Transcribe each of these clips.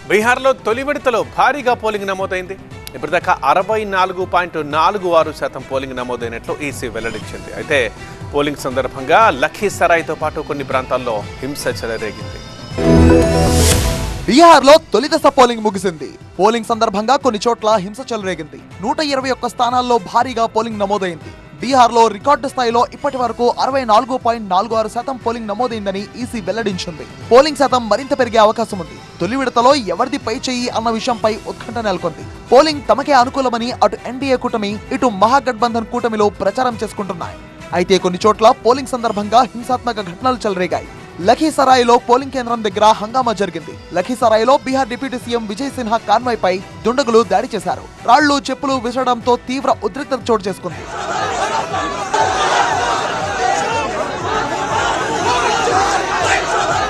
బీహార్లో తొలి విడతలో భారీగా పోలింగ్ నమోదైంది. ఇప్పటిదాకా 64.46% పోలింగ్ నమోదైనట్లు ఈసీ వెల్లడించింది. అయితే పోలింగ్ సందర్భంగా లఖీసరాయ్తో పాటు కొన్ని ప్రాంతాల్లో హింస చెలరేగింది. బీహార్లో తొలి దశ పోలింగ్ ముగిసింది. పోలింగ్ సందర్భంగా కొన్ని చోట్ల హింస చెలరేగింది. 121 స్థానాల్లో భారీగా పోలింగ్ నమోదైంది. బీహార్లో రికార్డు స్థాయిలో ఇప్పటి వరకు 64.46% పోలింగ్ నమోదైందని ఈసీ వెల్లడించింది. పోలింగ్ శాతం మరింత పెరిగే అవకాశం ఉంది. తొలి విడతలో ఎవరిది పై చెయ్యి అన్న విషయంపై ఉత్కంఠ నెలకొంది. పోలింగ్ తమకే అనుకూలమని అటు ఎన్డీఏ కూటమి, ఇటు మహాగఠబంధన్ కూటమిలో ప్రచారం చేసుకుంటున్నాయి. అయితే కొన్ని చోట్ల పోలింగ్ సందర్భంగా హింసాత్మక ఘటనలు చెలరేగాయి. లఖీసరాయ్లో పోలింగ్ కేంద్రం దగ్గర హంగామా జరిగింది. లఖీసరాయ్లో బీహార్ డిప్యూటీ సీఎం విజయ్ సిన్హా కాన్వాయ్పై దుండగులు దాడి చేశారు. రాళ్లు, చెప్పులు విసరడంతో తీవ్ర ఉద్రిక్తత చోటు చేసుకుంది.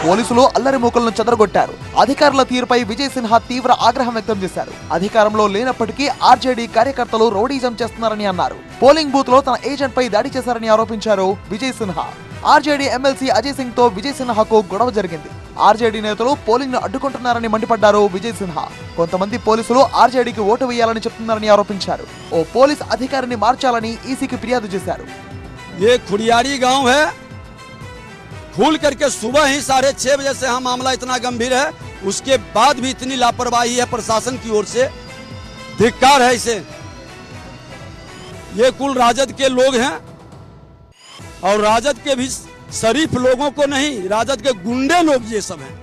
పోలీసులు అల్లరి మూకలను చెదరగొట్టారు. అధికారుల తీరుపై విజయ్ సిన్హా తీవ్ర ఆగ్రహం వ్యక్తం చేశారు. అధికారంలో లేనప్పటికీ ఆర్జేడీ కార్యకర్తలు రౌడీజం చేస్తున్నారని అన్నారు. పోలింగ్ బూత్ లో తన ఏజెంట్ పై దాడి చేశారని ఆరోపించారు విజయ్ సిన్హా. ఆర్జేడీ ఎమ్మెల్సీ అజయ్ సింగ్ తో విజయ్ సిన్హాకు గొడవ జరిగింది. ఆర్జేడీ నేతలు పోలింగ్ ను అడ్డుకుంటున్నారని మండిపడ్డారు విజయ్ సిన్హా. కొంతమంది పోలీసులు ఆర్జేడీకి ఓటు వేయాలని చెప్తున్నారని ఆరోపించారు. ఓ పోలీస్ అధికారిని మార్చాలని ఈసీకి ఫిర్యాదు చేశారు. खुल करके सुबह ही 6:30 बजे से यहाँ मामला इतना गंभीर है, उसके बाद भी इतनी लापरवाही है प्रशासन की ओर से। धिक्कार है इसे। ये कुल राजद के लोग हैं और राजद के भी शरीफ लोगों को नहीं, राजद के गुंडे लोग ये सब हैं।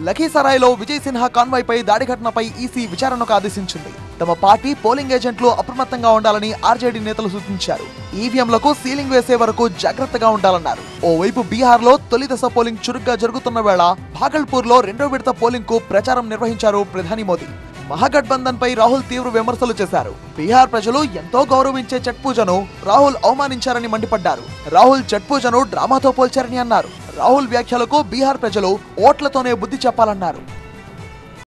లఖీసరాయ్లో విజయ్ సిన్హా కాన్వాయ్పై దాడి ఘటనపై ఈసీ విచారణకు ఆదేశించింది. తమ పార్టీ పోలింగ్ ఏజెంట్లు అప్రమత్తంగా ఉండాలని ఆర్జేడీ నేతలు సూచించారు. ఈవీఎంలకు సీలింగ్ వేసే వరకు జాగ్రత్తగా ఉండాలన్నారు. ఓవైపు బీహార్లో తొలి దశ పోలింగ్ చురుగ్గా జరుగుతున్న వేళ భాగల్పూర్లో రెండో విడత పోలింగ్ కు ప్రచారం నిర్వహించారు ప్రధాని మోదీ. మహాగఠబంధన్ పై రాహుల్ తీవ్ర విమర్శలు చేశారు. బీహార్ ప్రజలు ఎంతో గౌరవించే ఛట్ పూజను రాహుల్ అవమానించారని మండిపడ్డారు. రాహుల్ ఛట్ పూజను డ్రామాతో పోల్చారని అన్నారు. రాహుల్ వ్యాఖ్యలకు బీహార్ ప్రజలు ఓట్లతోనే బుద్ధి చెప్పాలన్నారు.